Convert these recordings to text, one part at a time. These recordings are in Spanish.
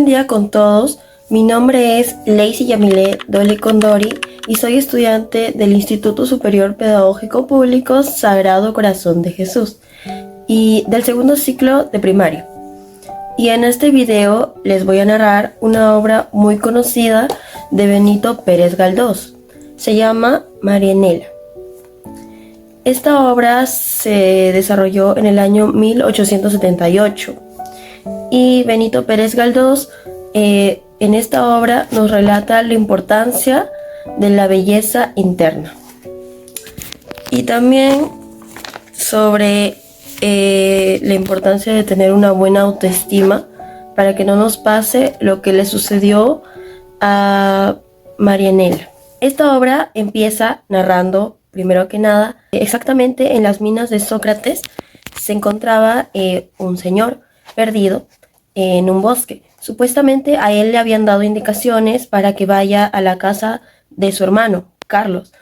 día con todos. Mi nombre es Lacey Yamile Dole Condori y soy estudiante del Instituto Superior Pedagógico Público Sagrado Corazón de Jesús y del segundo ciclo de primaria. Y en este video les voy a narrar una obra muy conocida de Benito Pérez Galdós. Se llama Marianela. Esta obra se desarrolló en el año 1878 y Benito Pérez Galdós en esta obra nos relata la importancia de la belleza interna y también sobre la importancia de tener una buena autoestima para que no nos pase lo que le sucedió a Marianela. Esta obra empieza narrando, primero que nada, exactamente en las minas de Sócrates se encontraba un señor perdido en un bosque. Supuestamente a él le habían dado indicaciones para que vaya a la casa de su hermano, Carlos,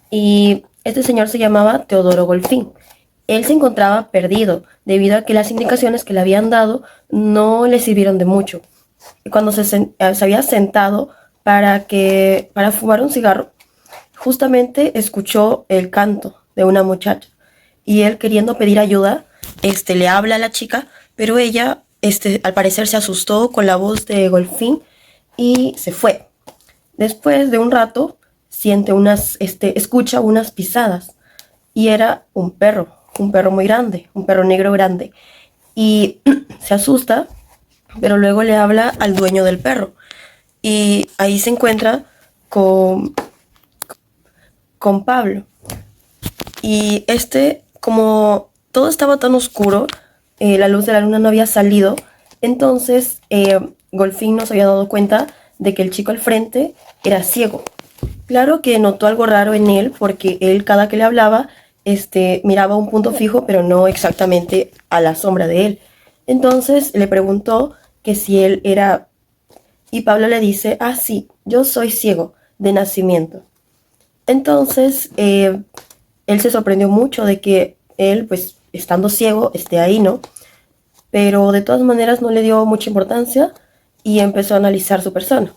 y este señor se llamaba Teodoro Golfín. Él se encontraba perdido debido a que las indicaciones que le habían dado no le sirvieron de mucho. Cuando se había sentado para fumar un cigarro, justamente escuchó el canto de una muchacha y él, queriendo pedir ayuda, le habla a la chica, pero ella al parecer se asustó con la voz de Golfín y se fue. Después de un rato escucha unas pisadas y era un perro muy grande, un perro negro grande, y se asusta, pero luego le habla al dueño del perro y ahí se encuentra con Pablo. Y como todo estaba tan oscuro, la luz de la luna no había salido, entonces Golfín no se había dado cuenta de que el chico al frente era ciego. Claro que notó algo raro en él, porque él, cada que le hablaba, miraba un punto fijo, pero no exactamente a la sombra de él. Entonces le preguntó que si él era, y Pablo le dice: ah, sí, yo soy ciego de nacimiento. Entonces él se sorprendió mucho de que él, pues estando ciego, esté ahí, ¿no? Pero de todas maneras no le dio mucha importancia y empezó a analizar su persona.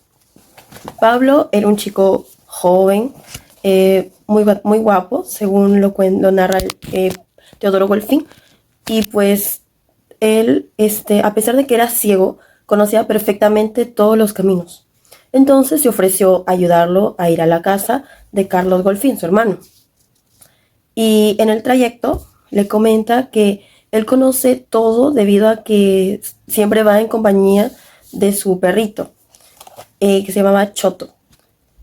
Pablo era un chico joven, muy guapo, según lo narra Teodoro Golfín, y pues él, a pesar de que era ciego, conocía perfectamente todos los caminos. Entonces se ofreció a ayudarlo a ir a la casa de Carlos Golfín, su hermano. Y en el trayecto le comenta que él conoce todo debido a que siempre va en compañía de su perrito, que se llamaba Choto.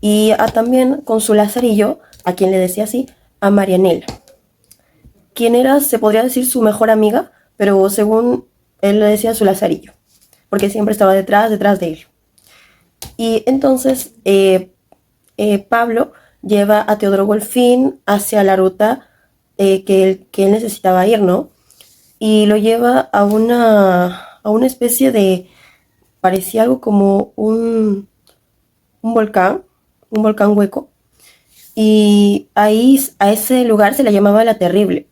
Y también con su lazarillo, a quien le decía así, a Marianela, quien era, se podría decir, su mejor amiga, pero según él le decía, su lazarillo, porque siempre estaba detrás de él. Y entonces Pablo lleva a Teodoro Golfín hacia la ruta que él necesitaba ir, ¿no? Y lo lleva a una especie de, parecía algo como un volcán hueco, y ahí a ese lugar se le llamaba La Terrible,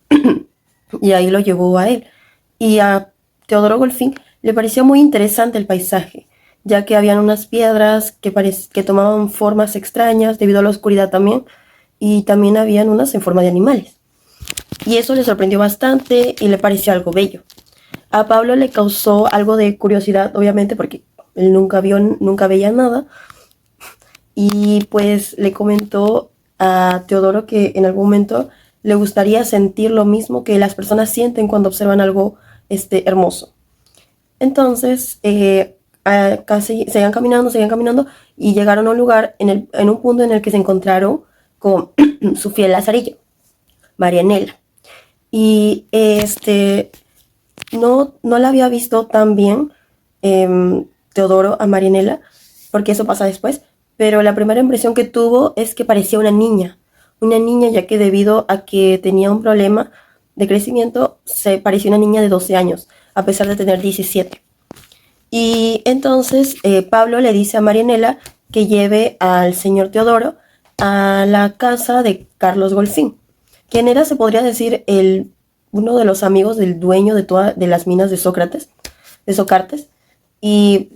y ahí lo llevó a él. Y a Teodoro Golfín le pareció muy interesante el paisaje, ya que habían unas piedras que tomaban formas extrañas debido a la oscuridad también, y también habían unas en forma de animales. Y eso le sorprendió bastante y le pareció algo bello. A Pablo le causó algo de curiosidad, obviamente, porque él nunca veía nada. Y pues le comentó a Teodoro que en algún momento le gustaría sentir lo mismo que las personas sienten cuando observan algo hermoso. Entonces casi seguían caminando y llegaron a un lugar, en un punto en el que se encontraron con su fiel lazarillo, Marianela. Y no la había visto tan bien Teodoro a Marianela, porque eso pasa después, pero la primera impresión que tuvo es que parecía una niña, ya que debido a que tenía un problema de crecimiento, se parecía una niña de 12 años, a pesar de tener 17. Y entonces Pablo le dice a Marianela que lleve al señor Teodoro a la casa de Carlos Golfín, quien era, se podría decir, uno de los amigos del dueño de las minas de Sócrates, y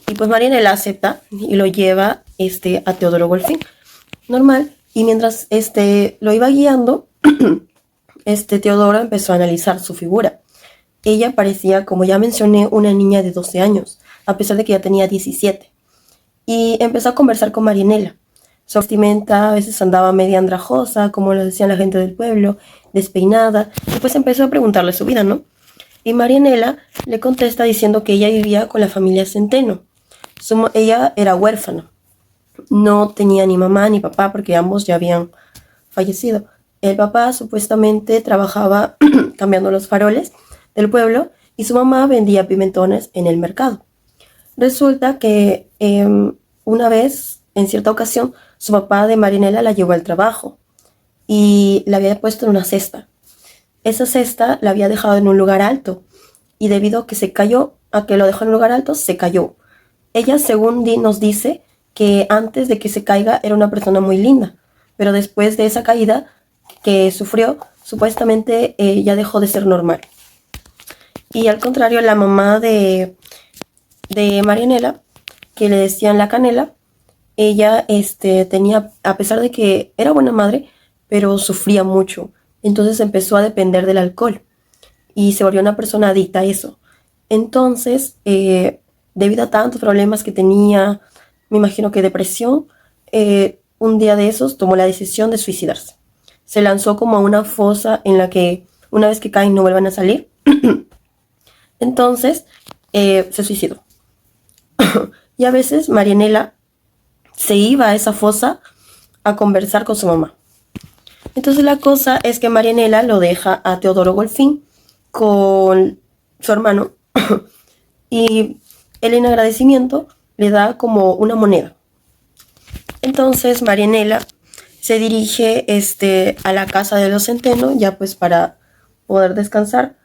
Y pues Marianela acepta y lo lleva a Teodoro Golfín. Normal. Y mientras lo iba guiando, Teodoro empezó a analizar su figura. Ella parecía, como ya mencioné, una niña de 12 años, a pesar de que ya tenía 17. Y empezó a conversar con Marianela. Su vestimenta a veces andaba media andrajosa, como lo decían la gente del pueblo, despeinada. Y pues empezó a preguntarle su vida, ¿no? Y Marianela le contesta diciendo que ella vivía con la familia Centeno. Ella era huérfana. No tenía ni mamá ni papá porque ambos ya habían fallecido. El papá supuestamente trabajaba cambiando los faroles del pueblo y su mamá vendía pimentones en el mercado. Resulta que una vez, en cierta ocasión, su papá de Marianela la llevó al trabajo y la había puesto en una cesta. Esa cesta la había dejado en un lugar alto y debido a que se cayó, a que lo dejó en un lugar alto, se cayó. Ella, según nos dice, que antes de que se caiga era una persona muy linda, pero después de esa caída que sufrió, supuestamente ya dejó de ser normal. Y al contrario, la mamá de Marianela, que le decían la Canela, ella tenía, a pesar de que era buena madre, pero sufría mucho. Entonces empezó a depender del alcohol y se volvió una persona adicta a eso. Entonces, debido a tantos problemas que tenía, me imagino que depresión, un día de esos tomó la decisión de suicidarse. Se lanzó como a una fosa en la que una vez que caen no vuelvan a salir. Entonces, se suicidó. Y a veces Marianela se iba a esa fosa a conversar con su mamá. Entonces la cosa es que Marianela lo deja a Teodoro Golfín con su hermano y él en agradecimiento le da como una moneda. Entonces Marianela se dirige a la casa de los Centeno ya pues para poder descansar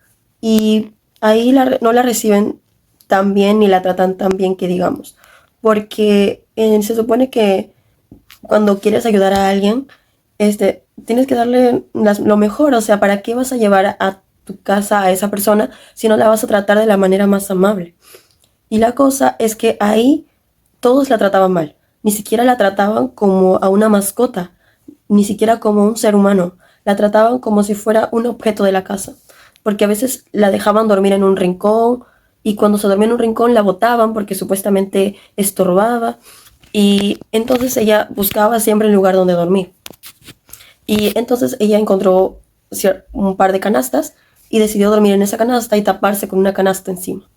y ahí no la reciben tan bien ni la tratan tan bien que digamos, porque se supone que cuando quieres ayudar a alguien, tienes que darle lo mejor, o sea, ¿para qué vas a llevar a tu casa a esa persona si no la vas a tratar de la manera más amable? Y la cosa es que ahí todos la trataban mal, ni siquiera la trataban como a una mascota, ni siquiera como un ser humano, la trataban como si fuera un objeto de la casa, porque a veces la dejaban dormir en un rincón y cuando se dormía en un rincón la botaban porque supuestamente estorbaba y entonces ella buscaba siempre un lugar donde dormir. Y entonces ella encontró un par de canastas y decidió dormir en esa canasta y taparse con una canasta encima.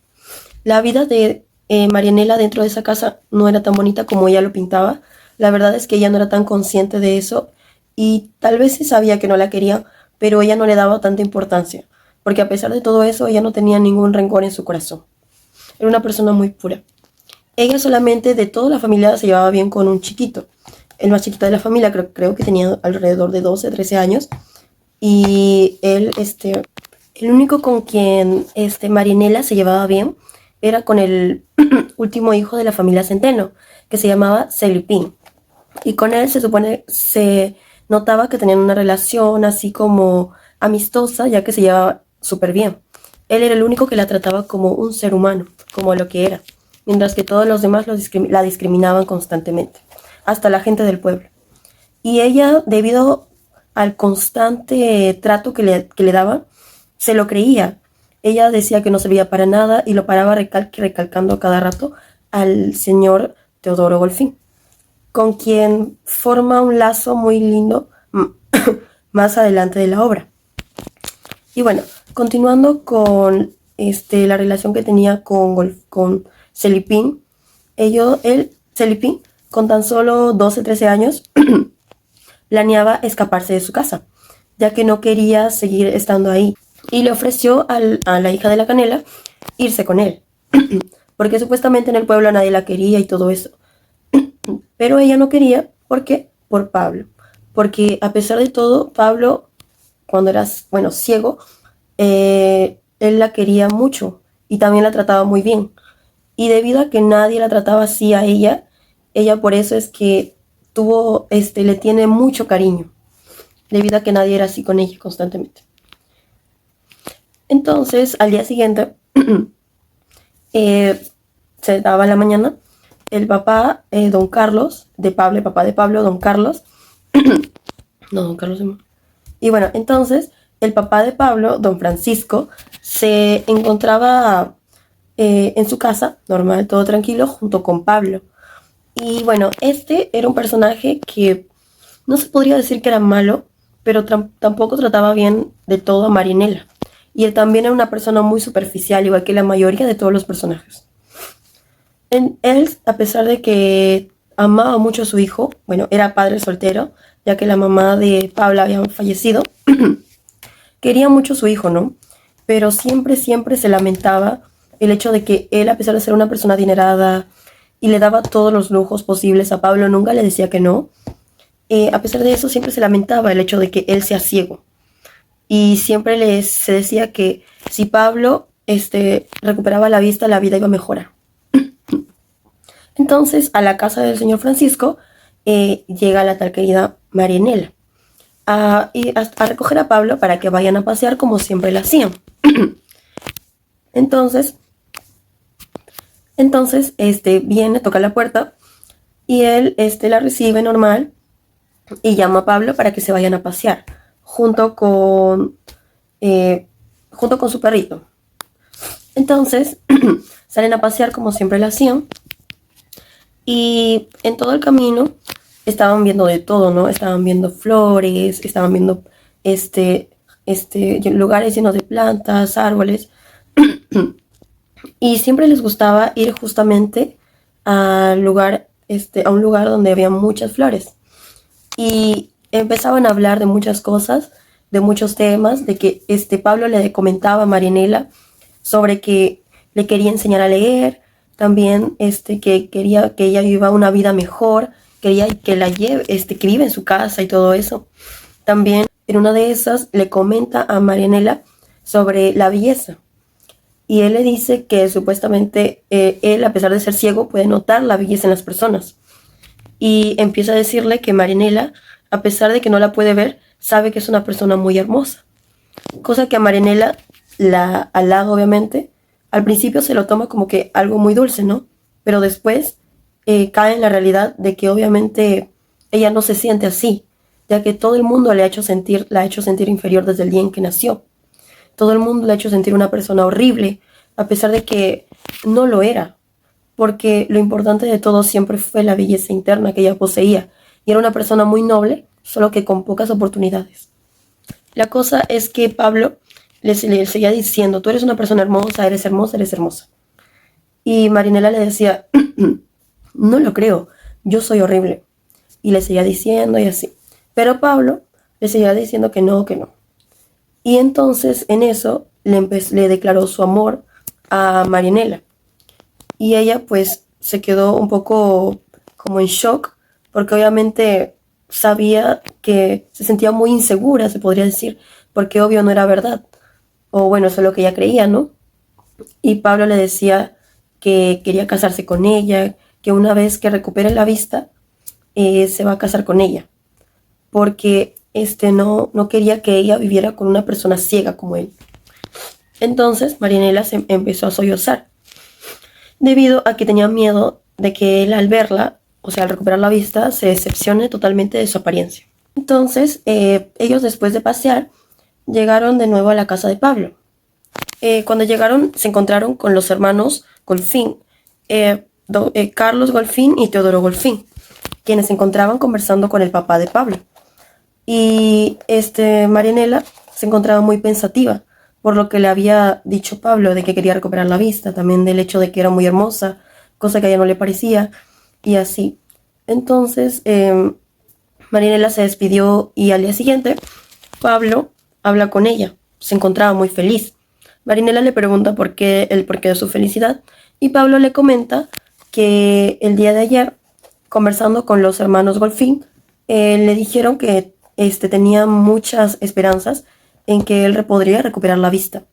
La vida de Marianela dentro de esa casa no era tan bonita como ella lo pintaba. La verdad es que ella no era tan consciente de eso y tal vez sí sabía que no la quería, pero ella no le daba tanta importancia, porque a pesar de todo eso ella no tenía ningún rencor en su corazón. Era una persona muy pura. Ella solamente de toda la familia se llevaba bien con un chiquito. El más chiquito de la familia creo que tenía alrededor de 12, 13 años. Y él, el único con quien Marianela se llevaba bien era con el último hijo de la familia Centeno, que se llamaba Celipín. Y con él se notaba que tenían una relación así como amistosa, ya que se llevaba súper bien. Él era el único que la trataba como un ser humano, como lo que era, mientras que todos los demás la discriminaban constantemente, hasta la gente del pueblo. Y ella, debido al constante trato que le daban, se lo creía. Ella decía que no servía para nada y lo paraba recalcando cada rato al señor Teodoro Golfín, con quien forma un lazo muy lindo más adelante de la obra. Y bueno, continuando con la relación que tenía con Celipín, Celipín, con tan solo 12, 13 años, planeaba escaparse de su casa, ya que no quería seguir estando ahí. Y le ofreció a la hija de la Canela irse con él, porque supuestamente en el pueblo nadie la quería y todo eso. Pero ella no quería, ¿por qué? Por Pablo. Porque a pesar de todo, Pablo, cuando era, ciego, él la quería mucho y también la trataba muy bien. Y debido a que nadie la trataba así a ella por eso es que le tiene mucho cariño, debido a que nadie era así con ella constantemente. Entonces, al día siguiente, se daba en la mañana, el papá, don Carlos, de Pablo, el papá de Pablo, don Carlos, no, don Carlos, y bueno, entonces el papá de Pablo, don Francisco, se encontraba en su casa, normal, todo tranquilo, junto con Pablo. Y bueno, este era un personaje que no se podría decir que era malo, pero tampoco trataba bien de todo a Marinela. Y él también era una persona muy superficial, igual que la mayoría de todos los personajes. Él, a pesar de que amaba mucho a su hijo, bueno, era padre soltero, ya que la mamá de Pablo había fallecido, quería mucho a su hijo, ¿no? Pero siempre, siempre se lamentaba el hecho de que él, a pesar de ser una persona adinerada y le daba todos los lujos posibles a Pablo, nunca le decía que no. A pesar de eso, siempre se lamentaba el hecho de que él sea ciego. Y siempre se decía que si Pablo recuperaba la vista, la vida iba a mejorar. Entonces, a la casa del señor Francisco llega la tal querida Marianela a recoger a Pablo para que vayan a pasear como siempre lo hacían. Entonces, viene, toca la puerta y él la recibe normal y llama a Pablo para que se vayan a pasear junto con su perrito. Entonces salen a pasear como siempre lo hacían y en todo el camino estaban viendo de todo, ¿no? Estaban viendo flores, estaban viendo lugares llenos de plantas, árboles. Y siempre les gustaba ir justamente a un lugar donde había muchas flores. Y empezaban a hablar de muchas cosas, de muchos temas, de que Pablo le comentaba a Marianela sobre que le quería enseñar a leer, también que quería que ella viva una vida mejor, quería que la lleve, que vive en su casa y todo eso. También en una de esas le comenta a Marianela sobre la belleza. Y él le dice que supuestamente él, a pesar de ser ciego, puede notar la belleza en las personas. Y empieza a decirle que Marianela, a pesar de que no la puede ver, sabe que es una persona muy hermosa. Cosa que a Marianela la halaga, obviamente. Al principio se lo toma como que algo muy dulce, ¿no? Pero después cae en la realidad de que obviamente ella no se siente así, ya que todo el mundo la ha hecho sentir inferior desde el día en que nació. Todo el mundo le ha hecho sentir una persona horrible, a pesar de que no lo era, porque lo importante de todo siempre fue la belleza interna que ella poseía, y era una persona muy noble, solo que con pocas oportunidades. La cosa es que Pablo le seguía diciendo, tú eres una persona hermosa, eres hermosa, eres hermosa. Y Marinela le decía, no lo creo, yo soy horrible. Y le seguía diciendo y así. Pero le seguía diciendo que no, que no. Y entonces en eso le declaró su amor a Marianela. Y ella pues se quedó un poco como en shock, porque obviamente sabía que se sentía muy insegura, se podría decir, porque obvio no era verdad. O bueno, eso es lo que ella creía, ¿no? Y Pablo le decía que quería casarse con ella, que una vez que recupere la vista, se va a casar con ella. Porque no quería que ella viviera con una persona ciega como él. Entonces Marianela se empezó a sollozar, debido a que tenía miedo de que él al verla, o sea, al recuperar la vista, se decepcione totalmente de su apariencia. Entonces, ellos después de pasear, llegaron de nuevo a la casa de Pablo. Cuando llegaron, se encontraron con los hermanos Golfín, Carlos Golfín y Teodoro Golfín, quienes se encontraban conversando con el papá de Pablo. Y Marianela se encontraba muy pensativa por lo que le había dicho Pablo de que quería recuperar la vista, también del hecho de que era muy hermosa, cosa que a ella no le parecía, y así. Entonces, Marianela se despidió y al día siguiente Pablo habla con ella, se encontraba muy feliz. Marianela le pregunta el porqué de su felicidad y Pablo le comenta que el día de ayer, conversando con los hermanos Golfín, le dijeron que tenía muchas esperanzas en que él podría recuperar la vista.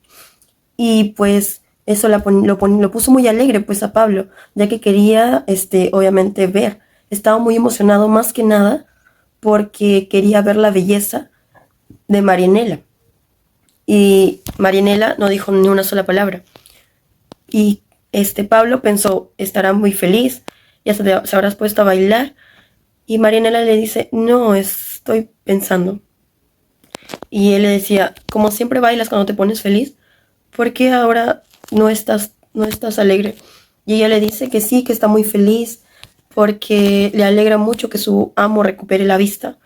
Y pues eso lo puso muy alegre pues a Pablo, ya que quería obviamente ver. Estaba muy emocionado más que nada porque quería ver la belleza de Marianela. Y Marianela no dijo ni una sola palabra. Y Pablo pensó, estará muy feliz, ya se habrás puesto a bailar. Y Marianela le dice, no, estoy pensando. Y él le decía, como siempre bailas cuando te pones feliz, ¿por qué ahora no estás alegre? Y ella le dice que sí, que está muy feliz, porque le alegra mucho que su amo recupere la vista.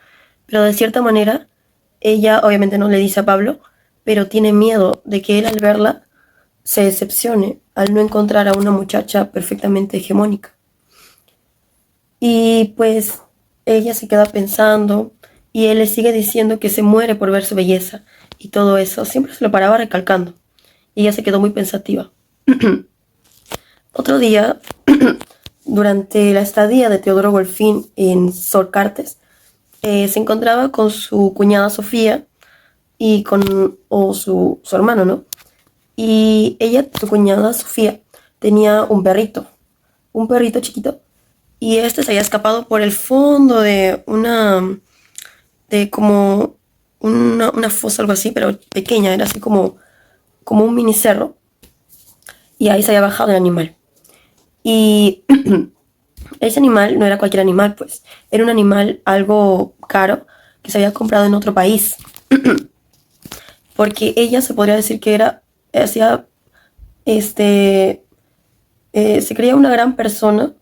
Pero de cierta manera, ella obviamente no le dice a Pablo, pero tiene miedo de que él al verla se decepcione al no encontrar a una muchacha perfectamente hegemónica. Y pues ella se queda pensando y él le sigue diciendo que se muere por ver su belleza y todo eso. Siempre se lo paraba recalcando. Y ella se quedó muy pensativa. Otro día, durante la estadía de Teodoro Golfín en Sor Cartes, se encontraba con su cuñada Sofía y su hermano, ¿no? Y ella, su cuñada Sofía, tenía un perrito chiquito, y este se había escapado por el fondo de como una fosa, algo así, pero pequeña, era así como un mini cerro, y ahí se había bajado el animal. Y ese animal no era cualquier animal, pues, era un animal algo caro que se había comprado en otro país, porque ella se podría decir que hacía, este, se creía una gran persona,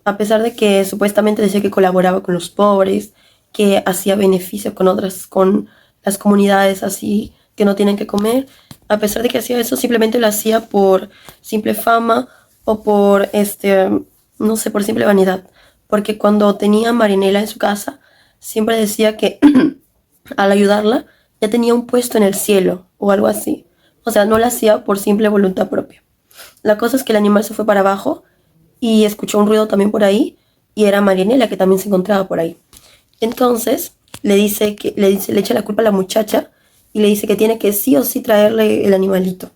a pesar de que supuestamente decía que colaboraba con los pobres, que hacía beneficio con las comunidades así que no tienen que comer. A pesar de que hacía eso, simplemente lo hacía por simple fama o por, no sé, por simple vanidad. Porque cuando tenía a Marinela en su casa, siempre decía que al ayudarla ya tenía un puesto en el cielo o algo así. O sea, no lo hacía por simple voluntad propia. La cosa es que el animal se fue para abajo y escuchó un ruido también por ahí, y era Marianela, que también se encontraba por ahí. Entonces le echa la culpa a la muchacha y le dice que tiene que sí o sí traerle el animalito,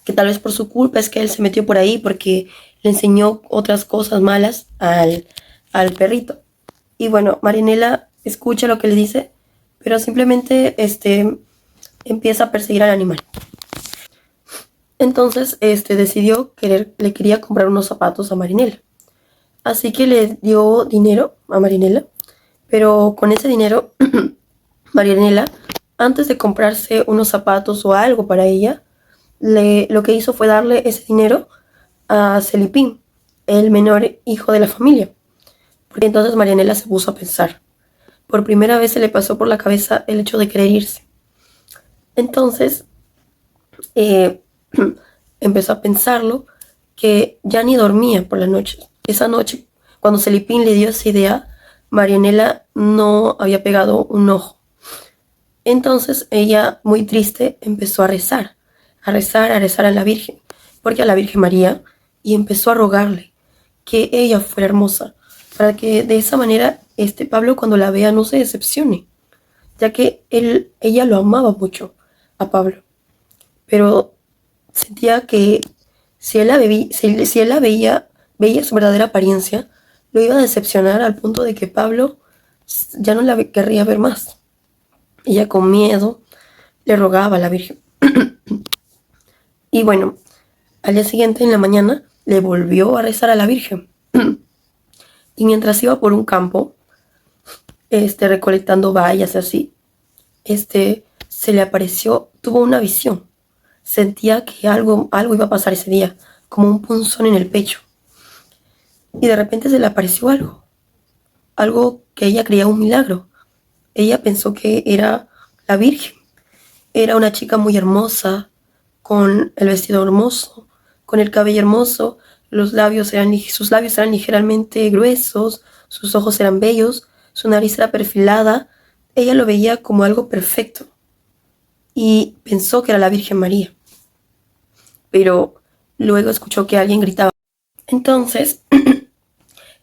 que tal vez por su culpa es que él se metió por ahí porque le enseñó otras cosas malas al perrito. Y bueno, Marianela escucha lo que le dice, pero simplemente empieza a perseguir al animal. Entonces decidió le quería comprar unos zapatos a Marinela. Así que le dio dinero a Marinela, pero con ese dinero, Marinela, antes de comprarse unos zapatos o algo para ella, lo que hizo fue darle ese dinero a Celipín, el menor hijo de la familia. Porque entonces Marianela se puso a pensar. Por primera vez se le pasó por la cabeza el hecho de querer irse. Entonces, eh, empezó a pensarlo, que ya ni dormía por la noche. Esa noche, cuando Celipín le dio esa idea, Marianela no había pegado un ojo. Entonces ella, muy triste, empezó a rezar, a rezar a la Virgen, porque a la Virgen María, y empezó a rogarle que ella fuera hermosa, para que de esa manera Pablo cuando la vea no se decepcione, ya que ella lo amaba mucho a Pablo, pero sentía que si él la veía su verdadera apariencia, lo iba a decepcionar al punto de que Pablo ya no la querría ver más. Ella con miedo le rogaba a la Virgen. Y bueno, al día siguiente en la mañana le volvió a rezar a la Virgen. Y mientras iba por un campo, recolectando bayas y así, se le apareció, tuvo una visión. Sentía que algo iba a pasar ese día, como un punzón en el pecho. Y de repente se le apareció algo que ella creía un milagro. Ella pensó que era la Virgen. Era una chica muy hermosa, con el vestido hermoso, con el cabello hermoso, sus labios eran ligeramente gruesos, sus ojos eran bellos, su nariz era perfilada. Ella lo veía como algo perfecto y pensó que era la Virgen María. Pero luego escuchó que alguien gritaba. Entonces,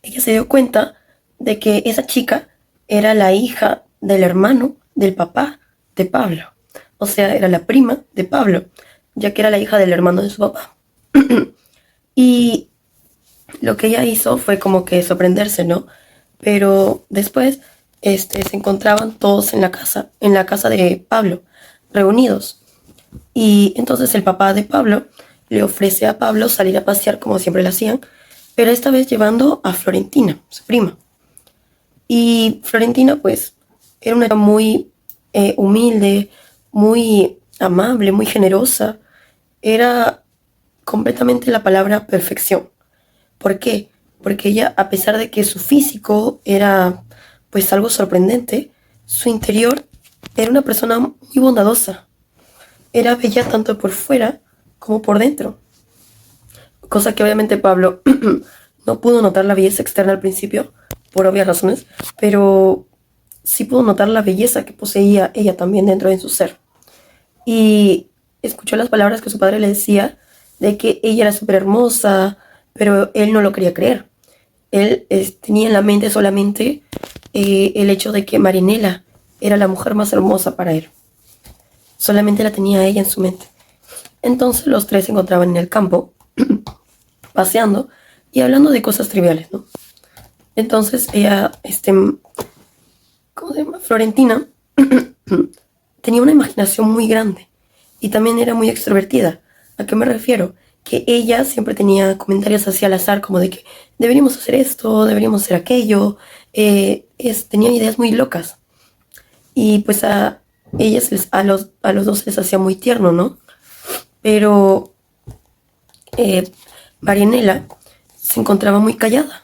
ella se dio cuenta de que esa chica era la hija del hermano del papá de Pablo. O sea, era la prima de Pablo, ya que era la hija del hermano de su papá. Y lo que ella hizo fue como que sorprenderse, ¿no? Pero después se encontraban todos en la casa de Pablo, reunidos. Y entonces el papá de Pablo le ofrece a Pablo salir a pasear como siempre lo hacían, pero esta vez llevando a Florentina, su prima. Y Florentina pues era una chica muy humilde, muy amable, muy generosa. Era completamente la palabra perfección. ¿Por qué? Porque ella, a pesar de que su físico era pues algo sorprendente, su interior era una persona muy bondadosa. Era bella tanto por fuera como por dentro. Cosa que obviamente Pablo no pudo notar la belleza externa al principio, por obvias razones, pero sí pudo notar la belleza que poseía ella también dentro de su ser. Y escuchó las palabras que su padre le decía de que ella era súper hermosa, pero él no lo quería creer. Él tenía en la mente solamente el hecho de que Marinela era la mujer más hermosa para él. Solamente la tenía ella en su mente. Entonces los tres se encontraban en el campo, paseando y hablando de cosas triviales, ¿no? Entonces ella, ¿cómo se llama? Florentina, tenía una imaginación muy grande y también era muy extrovertida. ¿A qué me refiero? Que ella siempre tenía comentarios hacia al azar como de que deberíamos hacer esto, deberíamos hacer aquello. Tenía ideas muy locas. Y pues a ellas, a los dos les hacía muy tierno, ¿no? Pero Marianela se encontraba muy callada,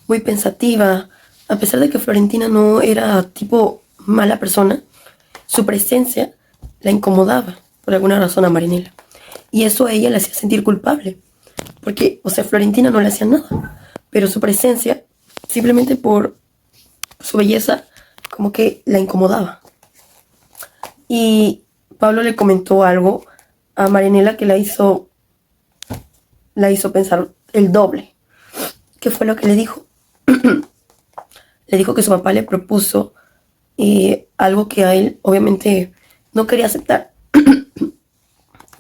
muy pensativa. A pesar de que Florentina no era tipo mala persona, su presencia la incomodaba por alguna razón a Marinela. Y eso a ella la hacía sentir culpable. Porque, o sea, Florentina no le hacía nada. Pero su presencia, simplemente por su belleza, como que la incomodaba. Y Pablo le comentó algo a Marinela que la hizo pensar el doble. ¿Qué fue lo que le dijo? Le dijo que su papá le propuso algo que a él obviamente no quería aceptar.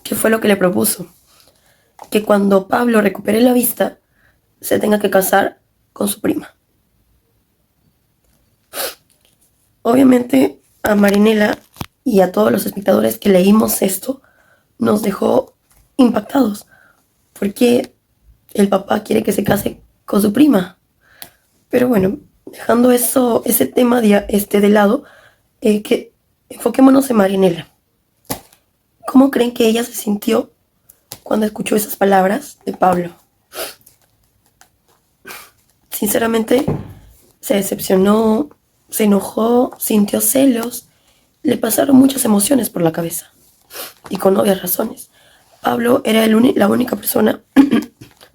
¿Qué fue lo que le propuso? Que cuando Pablo recupere la vista, se tenga que casar con su prima. Obviamente a Marinela y a todos los espectadores que leímos esto, nos dejó impactados. Porque el papá quiere que se case con su prima. Pero bueno, dejando ese tema de lado, que enfoquémonos en Marinela. ¿Cómo creen que ella se sintió cuando escuchó esas palabras de Pablo? Sinceramente, se decepcionó, se enojó, sintió celos, le pasaron muchas emociones por la cabeza, y con obvias razones. Pablo era la única persona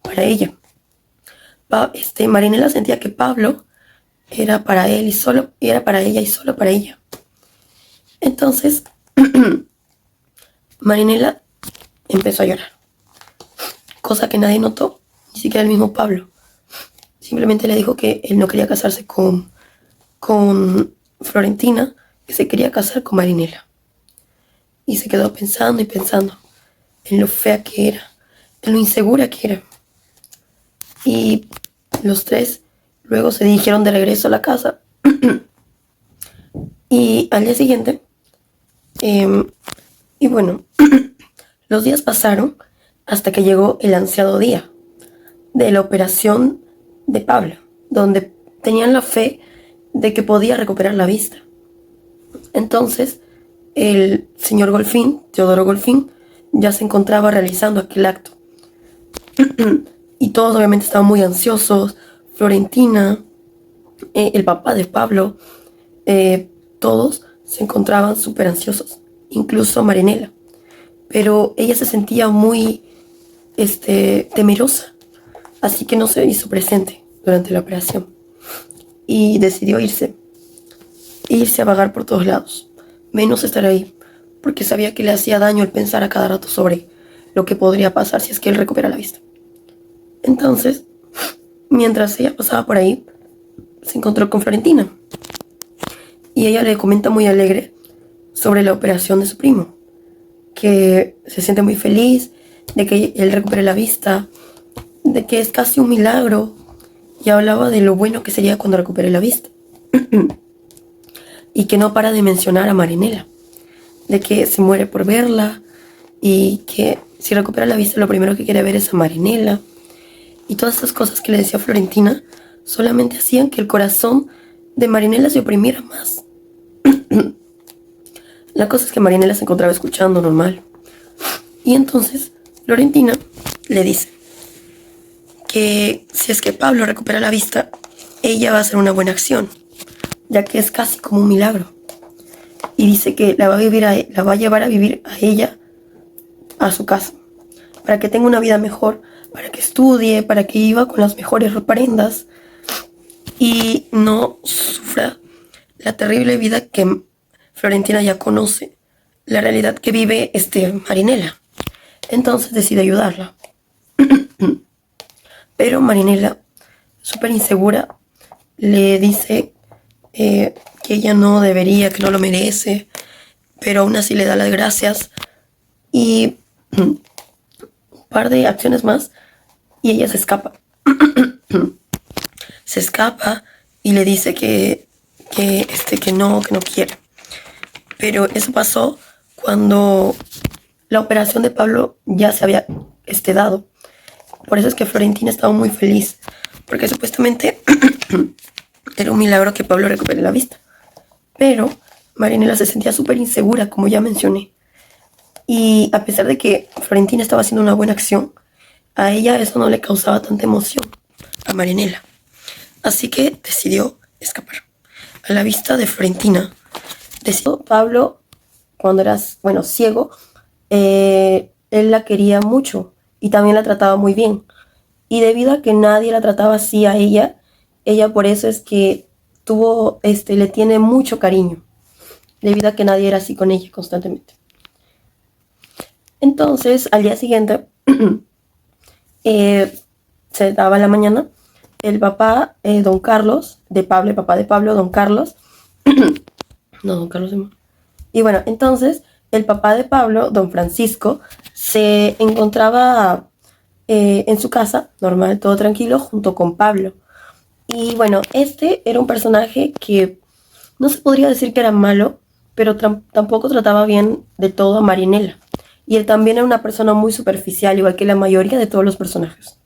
para ella. Marinela sentía que Pablo era para él y solo, era para ella y solo para ella. Entonces, Marinela empezó a llorar, cosa que nadie notó, ni siquiera el mismo Pablo. Simplemente le dijo que él no quería casarse con Florentina, que se quería casar con Marinela. Y se quedó pensando y pensando en lo fea que era, en lo insegura que era. Y los tres luego se dirigieron de regreso a la casa. Y al día siguiente, y bueno, los días pasaron hasta que llegó el ansiado día de la operación de Pablo, donde tenían la fe de que podía recuperar la vista. Entonces, el señor Golfín, Teodoro Golfín, ya se encontraba realizando aquel acto. Y todos obviamente estaban muy ansiosos. Florentina, el papá de Pablo, todos se encontraban súper ansiosos, incluso Marinela. Pero ella se sentía muy temerosa, así que no se hizo presente durante la operación. Y decidió irse a vagar por todos lados, menos estar ahí, porque sabía que le hacía daño el pensar a cada rato sobre lo que podría pasar si es que él recupera la vista. Entonces, mientras ella pasaba por ahí, se encontró con Florentina. Y ella le comenta muy alegre sobre la operación de su primo, que se siente muy feliz de que él recupere la vista, de que es casi un milagro, y hablaba de lo bueno que sería cuando recupere la vista. Y que no para de mencionar a Marinela, de que se muere por verla y que si recupera la vista lo primero que quiere ver es a Marinela. Y todas estas cosas que le decía Florentina solamente hacían que el corazón de Marinela se oprimiera más. La cosa es que Marinela se encontraba escuchando normal. Y entonces Florentina le dice que si es que Pablo recupera la vista, ella va a hacer una buena acción, ya que es casi como un milagro. Y dice que la va a llevar a vivir a ella a su casa, para que tenga una vida mejor, para que estudie, para que viva con las mejores prendas y no sufra la terrible vida que Florentina ya conoce, la realidad que vive Marinela. Entonces decide ayudarla. Pero Marinela, súper insegura, le dice que ella no debería, que no lo merece, pero aún así le da las gracias y un par de acciones más y ella se escapa. Se escapa y le dice que no quiere. Pero eso pasó cuando la operación de Pablo ya se había dado. Por eso es que Florentina estaba muy feliz, porque supuestamente era un milagro que Pablo recupere la vista. Pero Marinela se sentía súper insegura, como ya mencioné. Y a pesar de que Florentina estaba haciendo una buena acción, a ella eso no le causaba tanta emoción, a Marinela. Así que decidió escapar. A la vista de Florentina, decidió Pablo, cuando era, ciego, él la quería mucho y también la trataba muy bien. Y debido a que nadie la trataba así a ella por eso es que le tiene mucho cariño, debido a que nadie era así con ella constantemente. Entonces, al día siguiente, se daba la mañana, el papá, don Carlos, de Pablo, el papá de Pablo, don Carlos, no, don Carlos, y bueno, entonces, el papá de Pablo, don Francisco, se encontraba en su casa, normal, todo tranquilo, junto con Pablo. Y bueno, era un personaje que no se podría decir que era malo, pero tampoco trataba bien de todo a Marinela. Y él también era una persona muy superficial, igual que la mayoría de todos los personajes.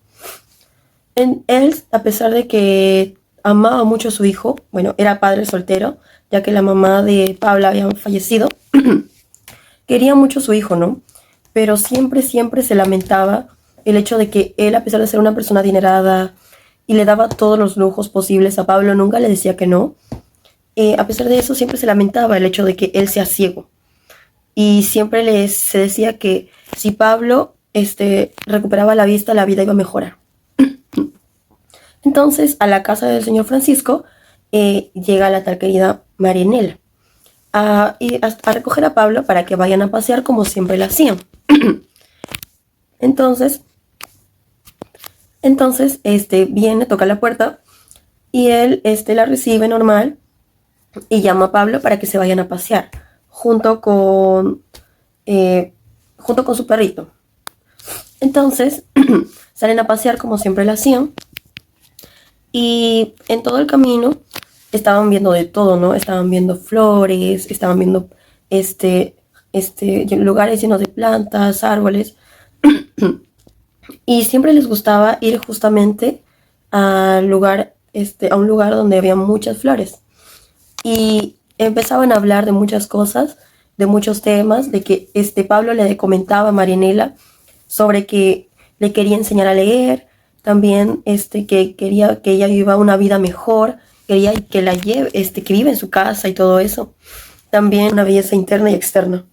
Él, a pesar de que amaba mucho a su hijo, era padre soltero, ya que la mamá de Pablo había fallecido, quería mucho a su hijo, ¿no? Pero siempre se lamentaba el hecho de que él, a pesar de ser una persona adinerada y le daba todos los lujos posibles a Pablo, nunca le decía que no. A pesar de eso, siempre se lamentaba el hecho de que él sea ciego. Y siempre se decía que si Pablo recuperaba la vista, la vida iba a mejorar. Entonces, a la casa del señor Francisco llega la tal querida Marinela a recoger a Pablo para que vayan a pasear como siempre lo hacían. Entonces, viene, toca la puerta y él la recibe normal y llama a Pablo para que se vayan a pasear junto con su perrito. Entonces salen a pasear como siempre lo hacían y en todo el camino estaban viendo de todo, ¿no? Estaban viendo flores, estaban viendo lugares llenos de plantas, árboles. Y siempre les gustaba ir justamente a un lugar donde había muchas flores. Y empezaban a hablar de muchas cosas, de muchos temas, de que Pablo le comentaba a Marinela sobre que le quería enseñar a leer, también que quería que ella viva una vida mejor, quería que la lleve, que vive en su casa y todo eso. También una belleza interna y externa.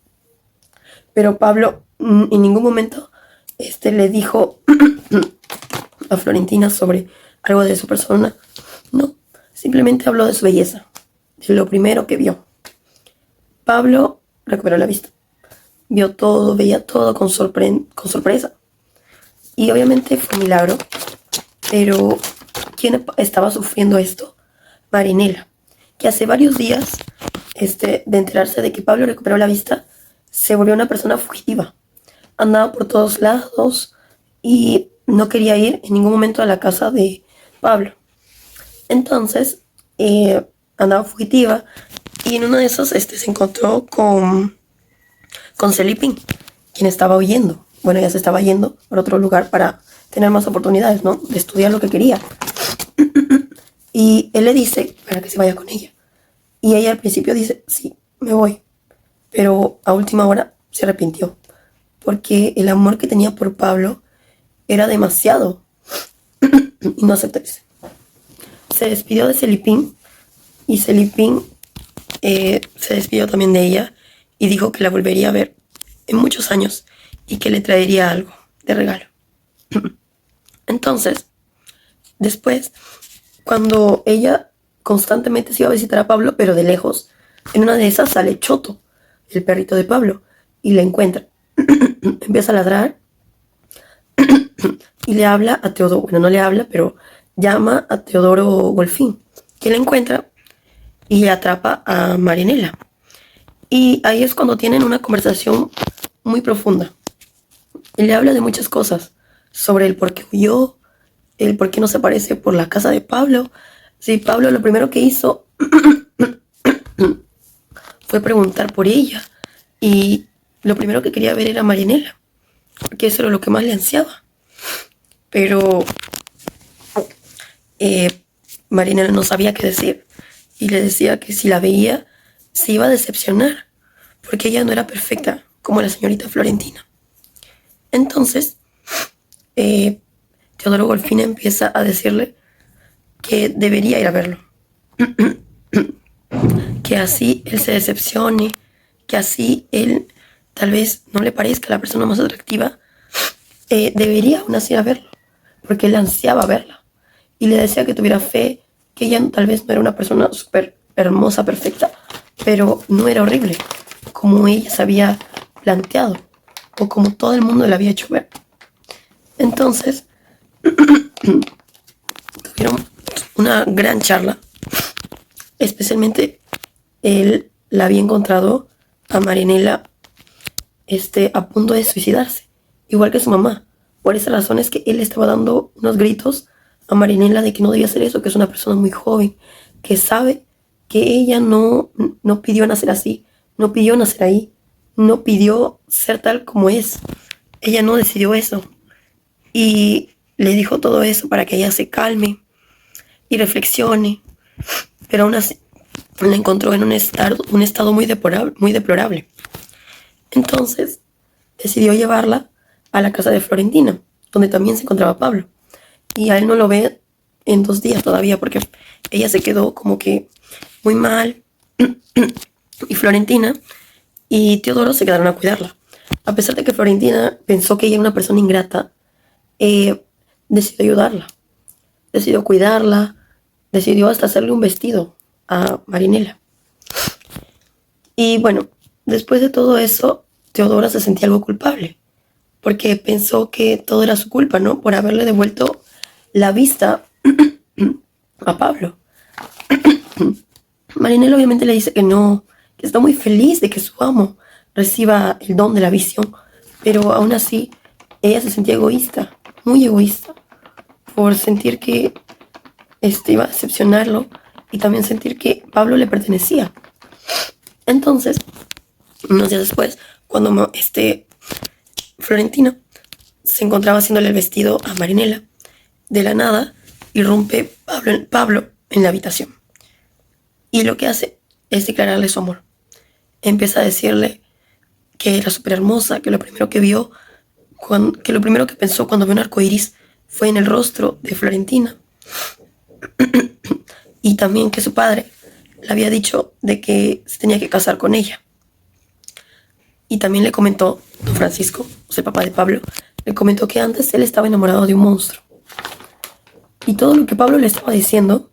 Pero Pablo en ningún momento le dijo a Florentina sobre algo de su persona. No, simplemente habló de su belleza, de lo primero que vio. Pablo recuperó la vista. Vio todo, veía todo con sorpresa. Y obviamente fue un milagro. Pero ¿quién estaba sufriendo esto? Marinela, que hace varios días de enterarse de que Pablo recuperó la vista, se volvió una persona fugitiva. Andaba por todos lados y no quería ir en ningún momento a la casa de Pablo. Entonces, andaba fugitiva y en uno de esos se encontró con Celipín, quien estaba huyendo. Bueno, ella se estaba yendo por otro lugar para tener más oportunidades, ¿no? De estudiar lo que quería. Y él le dice para que se vaya con ella. Y ella al principio dice, sí, me voy. Pero a última hora se arrepintió. Porque el amor que tenía por Pablo era demasiado. Y no aceptó irse. Se despidió de Celipín. Y Celipín se despidió también de ella. Y dijo que la volvería a ver en muchos años. Y que le traería algo de regalo. Entonces, después, cuando ella constantemente se iba a visitar a Pablo, pero de lejos, en una de esas sale Choto, el perrito de Pablo, y la encuentra. Empieza a ladrar y le habla a Teodoro, bueno, no le habla, pero llama a Teodoro Golfín, que la encuentra y atrapa a Marianela. Y ahí es cuando tienen una conversación muy profunda. Y le habla de muchas cosas, sobre el por qué huyó, el por qué no se aparece por la casa de Pablo. Sí, Pablo lo primero que hizo fue preguntar por ella. Y lo primero que quería ver era a Marianela, porque eso era lo que más le ansiaba. Pero Marianela no sabía qué decir. Y le decía que si la veía, se iba a decepcionar, porque ella no era perfecta como la señorita Florentina. Entonces, Teodoro Golfín empieza a decirle que debería ir a verlo. Que así él se decepcione, que así él tal vez no le parezca la persona más atractiva, debería aún así ir a verlo, porque él ansiaba verla. Y le decía que tuviera fe, que ella tal vez no era una persona súper hermosa, perfecta, pero no era horrible, como ella se había planteado, o como todo el mundo le había hecho ver. Entonces, tuvieron una gran charla, especialmente él la había encontrado a Marianela a punto de suicidarse, igual que su mamá. Por esa razón es que él estaba dando unos gritos a Marianela de que no debía hacer eso, que es una persona muy joven, que sabe que ella no pidió nacer así, no pidió nacer ahí, no pidió ser tal como es. Ella no decidió eso. Y le dijo todo eso para que ella se calme y reflexione. Pero aún así la encontró en un estado muy deplorable. Entonces decidió llevarla a la casa de Florentina, donde también se encontraba Pablo. Y a él no lo ve en 2 días todavía, porque ella se quedó como que muy mal. Y Florentina y Teodoro se quedaron a cuidarla. A pesar de que Florentina pensó que ella era una persona ingrata, decidió ayudarla. Decidió cuidarla. Decidió hasta hacerle un vestido a Marianela. Y bueno, después de todo eso, Teodora se sentía algo culpable, porque pensó que todo era su culpa, ¿no? Por haberle devuelto la vista a Pablo. Marianela obviamente le dice que no, que está muy feliz de que su amo reciba el don de la visión, pero aún así ella se sentía egoísta, muy egoísta, por sentir que iba a decepcionarlo y también sentir que Pablo le pertenecía. Entonces, unos días después, cuando Florentina se encontraba haciéndole el vestido a Marianela, de la nada irrumpe Pablo en la habitación. Y lo que hace es declararle su amor. Empieza a decirle que era súper hermosa, que lo primero que vio, que lo primero que pensó cuando vio un arco iris fue en el rostro de Florentina. Y también que su padre le había dicho de que se tenía que casar con ella. Y también le comentó, don Francisco, o sea, el papá de Pablo, le comentó que antes él estaba enamorado de un monstruo. Y todo lo que Pablo le estaba diciendo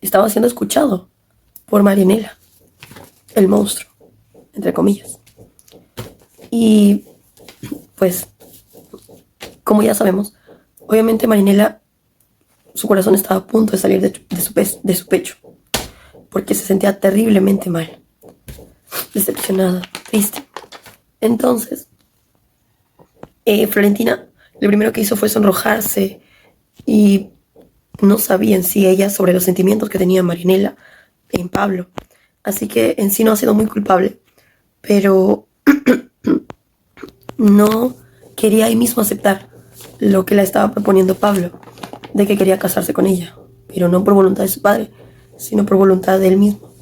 estaba siendo escuchado por Marianela, el monstruo, entre comillas. Y pues, como ya sabemos, obviamente Marianela, su corazón estaba a punto de salir de su pecho, porque se sentía terriblemente mal, decepcionada, triste. Entonces, Florentina lo primero que hizo fue sonrojarse y no sabía en sí ella sobre los sentimientos que tenía Marianela en Pablo. Así que en sí no ha sido muy culpable, pero no quería ahí mismo aceptar lo que le estaba proponiendo Pablo, de que quería casarse con ella, pero no por voluntad de su padre, sino por voluntad de él mismo.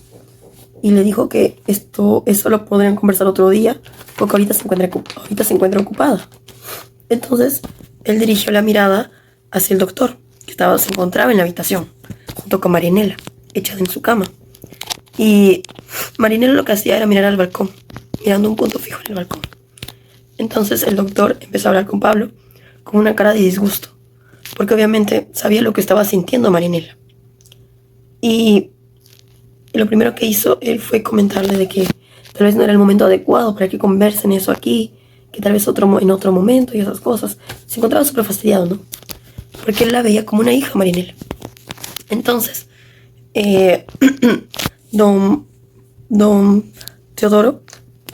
Y le dijo que eso lo podrían conversar otro día, porque ahorita se encuentra ocupada. Entonces, él dirigió la mirada hacia el doctor, que se encontraba en la habitación, junto con Marianela, echada en su cama. Y Marianela lo que hacía era mirar al balcón, mirando un punto fijo en el balcón. Entonces el doctor empezó a hablar con Pablo con una cara de disgusto, porque obviamente sabía lo que estaba sintiendo Marianela. Y lo primero que hizo él fue comentarle de que tal vez no era el momento adecuado para que conversen eso aquí, que tal vez en otro momento y esas cosas. Se encontraba súper fastidiado, ¿no? Porque él la veía como una hija, Marianela. Entonces, don Teodoro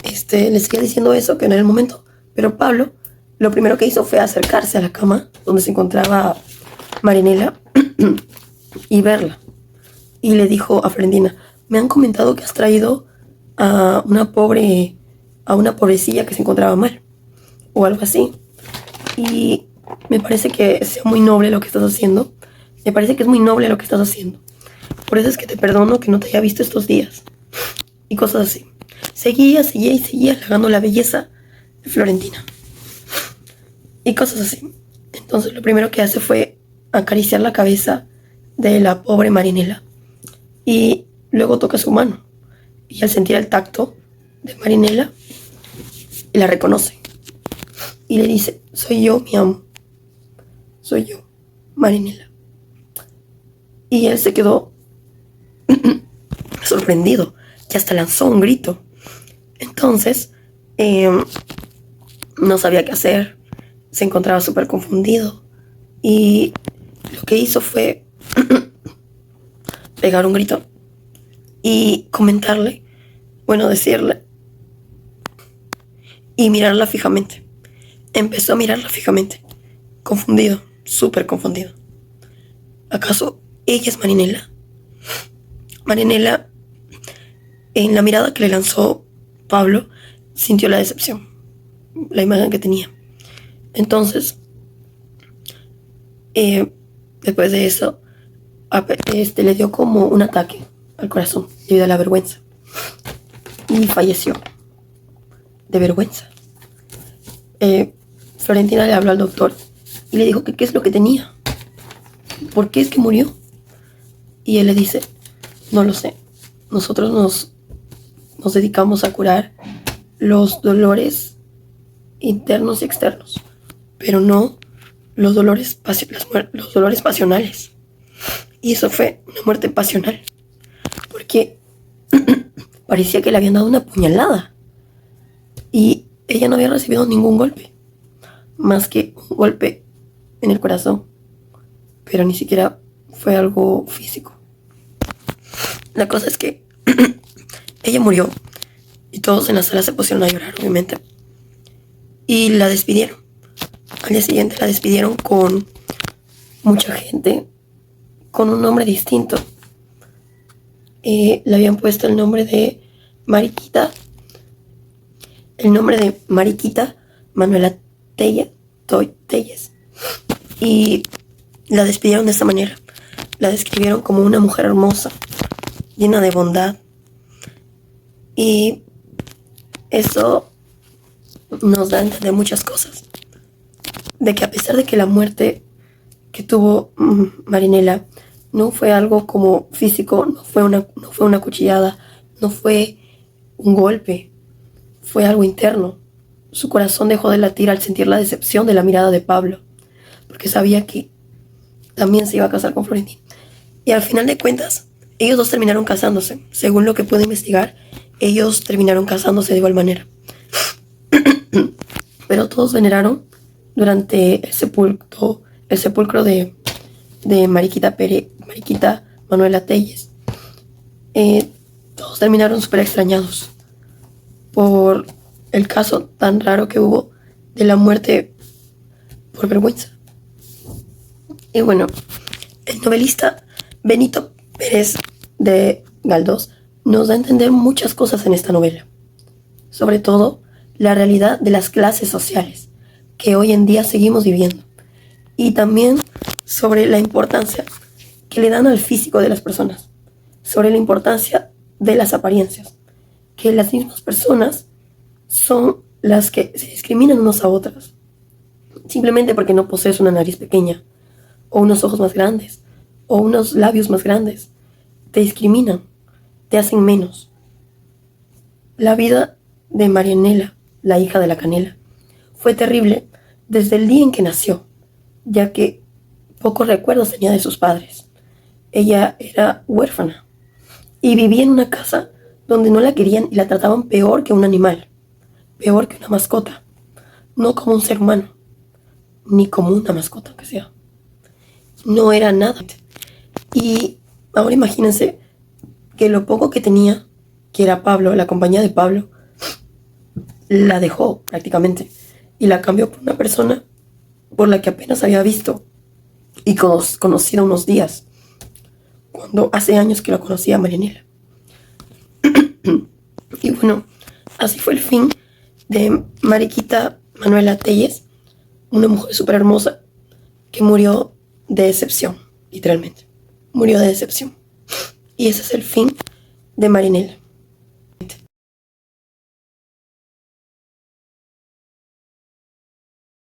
le seguía diciendo eso, que no era el momento. Pero Pablo lo primero que hizo fue acercarse a la cama donde se encontraba Marianela y verla. Y le dijo a Florentina: me han comentado que has traído a una pobrecilla que se encontraba mal, o algo así. Y me parece que sea muy noble lo que estás haciendo. Me parece que es muy noble lo que estás haciendo. Por eso es que te perdono que no te haya visto estos días. Y cosas así. Seguía halagando la belleza de Florentina. Y cosas así. Entonces lo primero que hace fue acariciar la cabeza de la pobre Marianela. Y luego toca su mano. Y al sentir el tacto de Marianela, la reconoce. Y le dice: soy yo, mi amo. Soy yo, Marianela. Y él se quedó sorprendido, que hasta lanzó un grito. Entonces, no sabía qué hacer. Se encontraba súper confundido. Y lo que hizo fue pegar un grito y comentarle, decirle, y mirarla fijamente. Empezó a mirarla fijamente, confundido, súper confundido. ¿Acaso ella es Marianela? Marianela, en la mirada que le lanzó Pablo, sintió la decepción, la imagen que tenía. Entonces, después de eso, le dio como un ataque al corazón debido a la vergüenza. Y falleció de vergüenza. Florentina le habló al doctor y le dijo que qué es lo que tenía. ¿Por qué es que murió? Y él le dice: no lo sé. Nosotros nos dedicamos a curar los dolores internos y externos, pero no los dolores pasionales. Y eso fue una muerte pasional, porque parecía que le habían dado una puñalada y ella no había recibido ningún golpe, más que un golpe en el corazón, pero ni siquiera fue algo físico. La cosa es que ella murió y todos en la sala se pusieron a llorar, obviamente, y la despidieron. Al día siguiente la despidieron con mucha gente, con un nombre distinto. Le habían puesto el nombre de Mariquita Manuela Telles. Y la despidieron de esta manera. La describieron como una mujer hermosa, llena de bondad. Y eso nos da a entender muchas cosas. De que a pesar de que la muerte que tuvo Marianela no fue algo como físico, no fue una cuchillada, no fue un golpe, fue algo interno. Su corazón dejó de latir al sentir la decepción de la mirada de Pablo, porque sabía que también se iba a casar con Florentina. Y al final de cuentas, ellos dos terminaron casándose. Según lo que pude investigar, ellos terminaron casándose de igual manera. Pero todos veneraron durante el sepulcro de Mariquita Manuela Telles. Todos terminaron súper extrañados por el caso tan raro que hubo de la muerte por vergüenza. Y bueno, el novelista Benito Pérez de Galdós nos da a entender muchas cosas en esta novela. Sobre todo, la realidad de las clases sociales que hoy en día seguimos viviendo. Y también sobre la importancia que le dan al físico de las personas, sobre la importancia de las apariencias, que las mismas personas son las que se discriminan unos a otras, simplemente porque no posees una nariz pequeña, o unos ojos más grandes, o unos labios más grandes. Te discriminan, te hacen menos. La vida de Marianela, la hija de la canela, fue terrible desde el día en que nació, ya que pocos recuerdos tenía de sus padres. Ella era huérfana y vivía en una casa donde no la querían y la trataban peor que un animal, peor que una mascota, no como un ser humano, ni como una mascota que sea. No era nada. Y ahora imagínense que lo poco que tenía, que era Pablo, la compañía de Pablo, la dejó prácticamente y la cambió por una persona por la que apenas había visto y conocido unos días, cuando hace años que lo conocía a Marianela. Y bueno, así fue el fin de Mariquita Manuela Telles, una mujer súper hermosa que murió de decepción, literalmente. Murió de decepción. Y ese es el fin de Marianela.